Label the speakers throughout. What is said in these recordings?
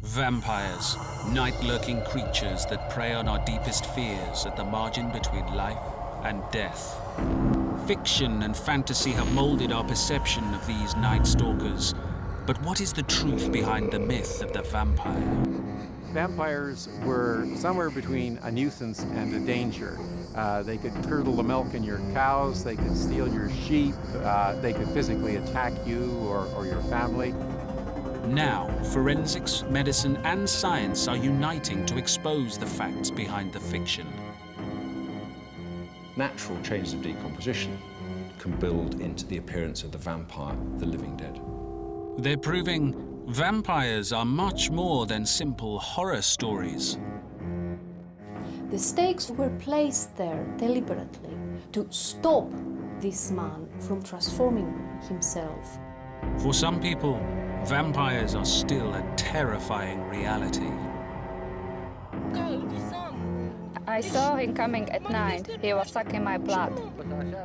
Speaker 1: Vampires, night-lurking creatures that prey on our deepest fears at the margin between life and death. Fiction and fantasy have molded our perception of these night stalkers. But what is the truth behind the myth of the vampire?
Speaker 2: Vampires were somewhere between a nuisance and a danger. They could curdle the milk in your cows, they could steal your sheep, they could physically attack you or your family.
Speaker 1: Now, forensics, medicine, and science are uniting to expose the facts behind the fiction.
Speaker 3: Natural chains of decomposition can build into the appearance of the vampire, the living dead.
Speaker 1: They're proving vampires are much more than simple horror stories.
Speaker 4: The stakes were placed there deliberately to stop this man from transforming himself.
Speaker 1: For some people, vampires are still a terrifying reality.
Speaker 5: I saw him coming at night. He was sucking my blood.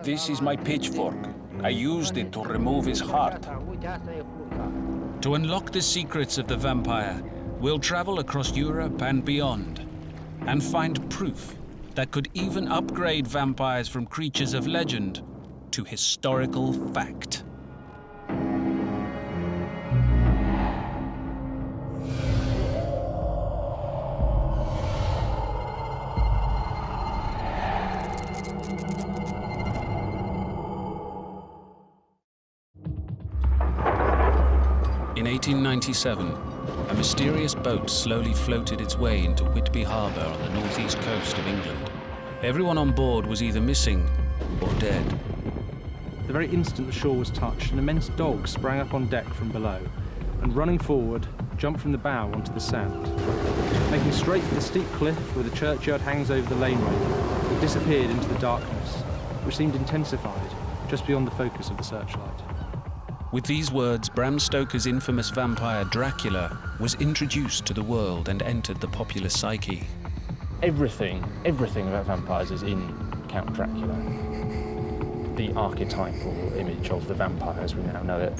Speaker 6: This is my pitchfork. I used it to remove his heart.
Speaker 1: To unlock the secrets of the vampire, we'll travel across Europe and beyond, and find proof that could even upgrade vampires from creatures of legend to historical fact. In 1897, a mysterious boat slowly floated its way into Whitby Harbour on the northeast coast of England. Everyone on board was either missing or dead.
Speaker 7: The very instant the shore was touched, an immense dog sprang up on deck from below and, running forward, jumped from the bow onto the sand. Making straight for the steep cliff where the churchyard hangs over the laneway, it disappeared into the darkness, which seemed intensified just beyond the focus of the searchlight.
Speaker 1: With these words, Bram Stoker's infamous vampire Dracula was introduced to the world and entered the popular psyche.
Speaker 8: Everything about vampires is in Count Dracula. The archetypal image of the vampire as we now know it.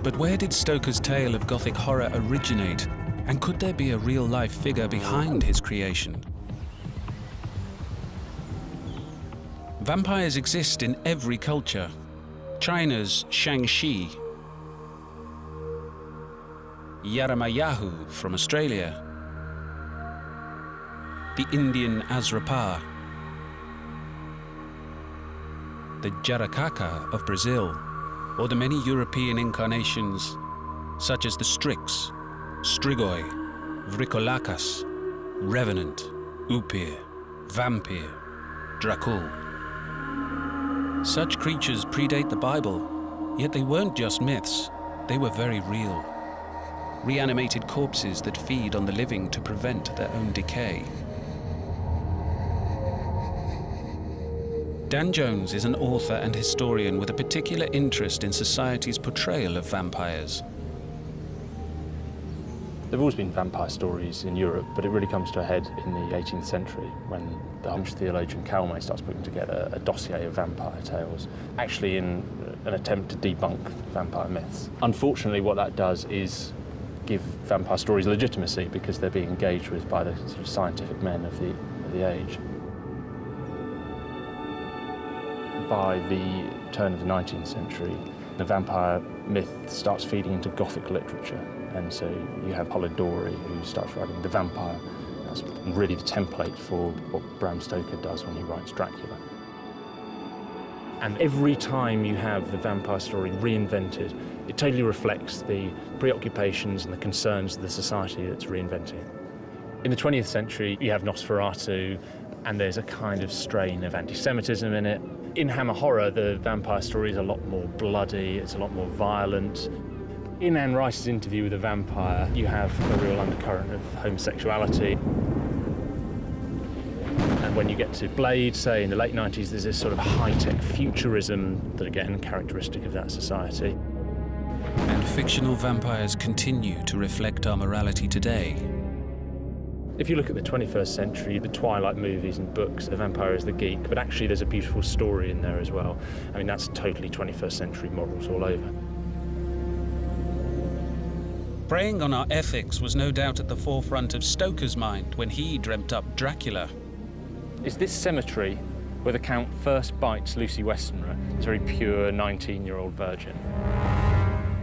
Speaker 1: But where did Stoker's tale of Gothic horror originate? And could there be a real-life figure behind his creation? Vampires exist in every culture. China's Shang-Chi, Yaramayahu from Australia, the Indian Azrapar, the Jararaca of Brazil, or the many European incarnations such as the Strix, Strigoi, Vricolakas, Revenant, Upir, Vampire, Dracul. Such creatures predate the Bible, yet they weren't just myths, they were very real. Reanimated corpses that feed on the living to prevent their own decay. Dan Jones is an author and historian with a particular interest in society's portrayal of vampires.
Speaker 8: There have always been vampire stories in Europe, but it really comes to a head in the 18th century when the French theologian Calmet starts putting together a dossier of vampire tales, actually in an attempt to debunk vampire myths. Unfortunately, what that does is give vampire stories legitimacy because they're being engaged with by the sort of scientific men of the age. By the turn of the 19th century, the vampire myth starts feeding into Gothic literature. And so you have Polidori, who starts writing The Vampire. That's really the template for what Bram Stoker does when he writes Dracula. And every time you have the vampire story reinvented, it totally reflects the preoccupations and the concerns of the society that's reinventing. In the 20th century, you have Nosferatu, and there's a kind of strain of anti-Semitism in it. In Hammer Horror, the vampire story is a lot more bloody, it's a lot more violent. In Anne Rice's interview with a vampire, you have a real undercurrent of homosexuality. And when you get to Blade, say, in the late 90s, there's this sort of high-tech futurism that, again, characteristic of that society.
Speaker 1: And fictional vampires continue to reflect our morality today.
Speaker 8: If you look at the 21st century, the Twilight movies and books, the vampire is the geek, but actually there's a beautiful story in there as well. I mean, that's totally 21st century morals all over.
Speaker 1: Preying on our ethics was no doubt at the forefront of Stoker's mind when he dreamt up Dracula.
Speaker 8: It's this cemetery where the Count first bites Lucy Westenra, this very pure 19-year-old virgin.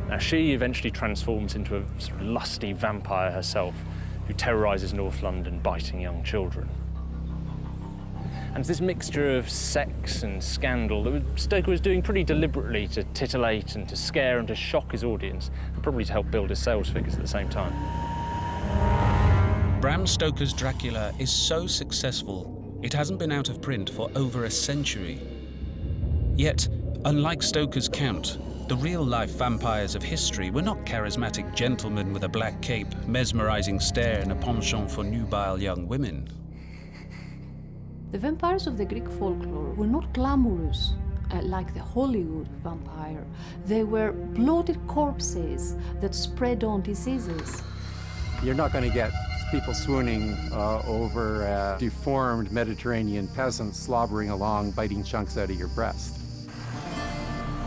Speaker 8: Now, she eventually transforms into a sort of lusty vampire herself who terrorises North London, biting young children. And it's this mixture of sex and scandal that Stoker was doing pretty deliberately to titillate and to scare and to shock his audience, and probably to help build his sales figures at the same time.
Speaker 1: Bram Stoker's Dracula is so successful, it hasn't been out of print for over a century. Yet, unlike Stoker's Count, the real-life vampires of history were not charismatic gentlemen with a black cape, mesmerizing stare, and a penchant for nubile young women.
Speaker 4: The vampires of the Greek folklore were not glamorous like the Hollywood vampire. They were bloated corpses that spread on diseases.
Speaker 2: You're not going to get people swooning over a deformed Mediterranean peasant slobbering along, biting chunks out of your breast.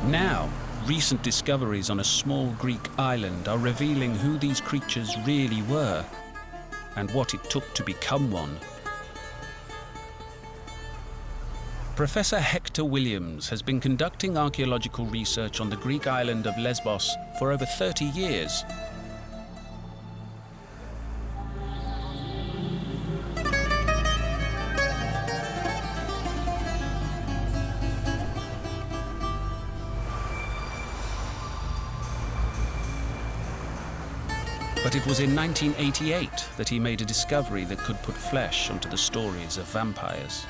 Speaker 1: Now, recent discoveries on a small Greek island are revealing who these creatures really were and what it took to become one. Professor Hector Williams has been conducting archaeological research on the Greek island of Lesbos for over 30 years. But it was in 1988 that he made a discovery that could put flesh onto the stories of vampires.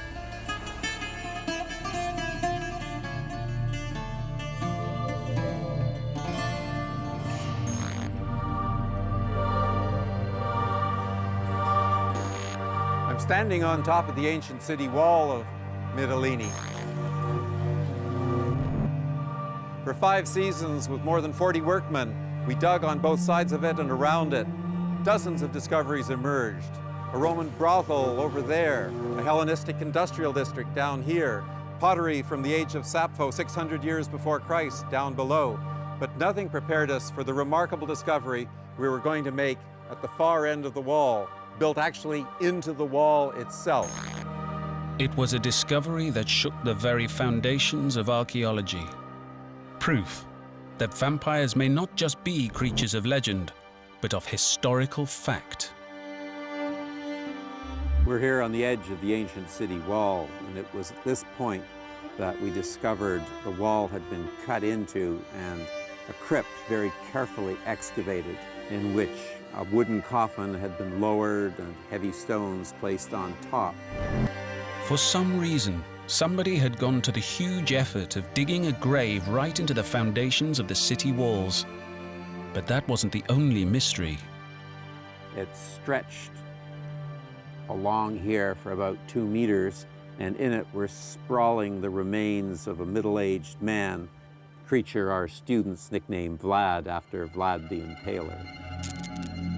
Speaker 2: I'm standing on top of the ancient city wall of Myteline. For 5 seasons, with more than 40 workmen, we dug on both sides of it and around it. Dozens of discoveries emerged. A Roman brothel over there, a Hellenistic industrial district down here, pottery from the age of Sappho 600 years before Christ down below. But nothing prepared us for the remarkable discovery we were going to make at the far end of the wall, built actually into the wall itself.
Speaker 1: It was a discovery that shook the very foundations of archaeology. Proof that vampires may not just be creatures of legend, but of historical fact.
Speaker 2: We're here on the edge of the ancient city wall, and it was at this point that we discovered the wall had been cut into and a crypt very carefully excavated, in which a wooden coffin had been lowered and heavy stones placed on top.
Speaker 1: For some reason, somebody had gone to the huge effort of digging a grave right into the foundations of the city walls. But that wasn't the only mystery.
Speaker 2: It stretched along here for about 2 meters, and in it were sprawling the remains of a middle-aged man, creature our students nicknamed Vlad after Vlad the Impaler.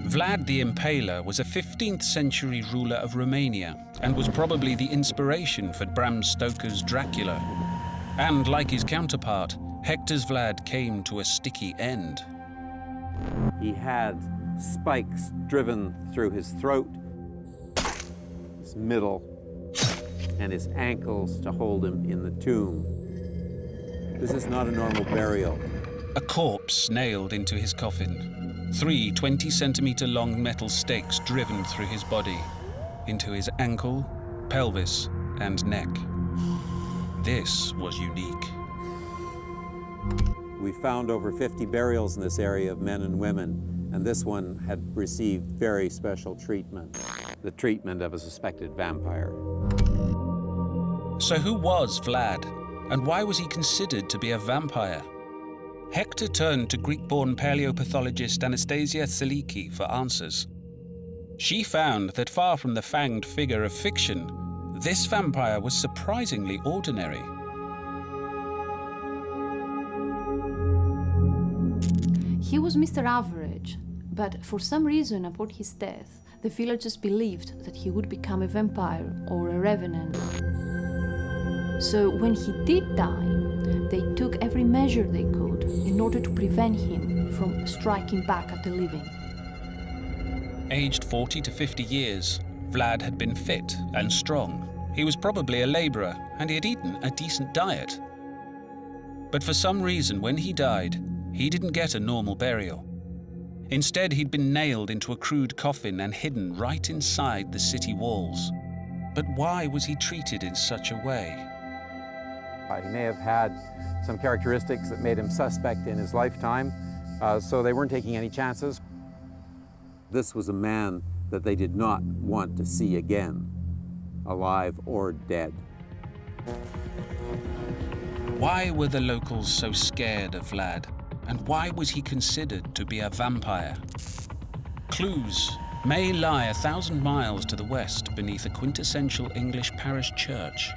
Speaker 1: Vlad the Impaler was a 15th century ruler of Romania and was probably the inspiration for Bram Stoker's Dracula. And like his counterpart, Hector's Vlad came to a sticky end.
Speaker 2: He had spikes driven through his throat, his middle, and his ankles to hold him in the tomb. This is not a normal burial.
Speaker 1: A corpse nailed into his coffin. 3 20-centimeter long metal stakes driven through his body, into his ankle, pelvis, and neck. This was unique.
Speaker 2: We found over 50 burials in this area of men and women, and this one had received very special treatment, the treatment of a suspected vampire.
Speaker 1: So who was Vlad, and why was he considered to be a vampire? Hector turned to Greek-born paleopathologist Anastasia Tsiliki for answers. She found that far from the fanged figure of fiction, this vampire was surprisingly ordinary.
Speaker 4: He was Mr. Average, but for some reason upon his death, the villagers believed that he would become a vampire or a revenant. So when he did die, they took every measure they could in order to prevent him from striking back at the living.
Speaker 1: Aged 40 to 50 years, Vlad had been fit and strong. He was probably a laborer, and he had eaten a decent diet. But for some reason, when he died, he didn't get a normal burial. Instead, he'd been nailed into a crude coffin and hidden right inside the city walls. But why was he treated in such a way?
Speaker 2: He may have had some characteristics that made him suspect in his lifetime, so they weren't taking any chances.
Speaker 9: This was a man that they did not want to see again, alive or dead.
Speaker 1: Why were the locals so scared of Vlad? And why was he considered to be a vampire? Clues may lie 1,000 miles to the west beneath a quintessential English parish church.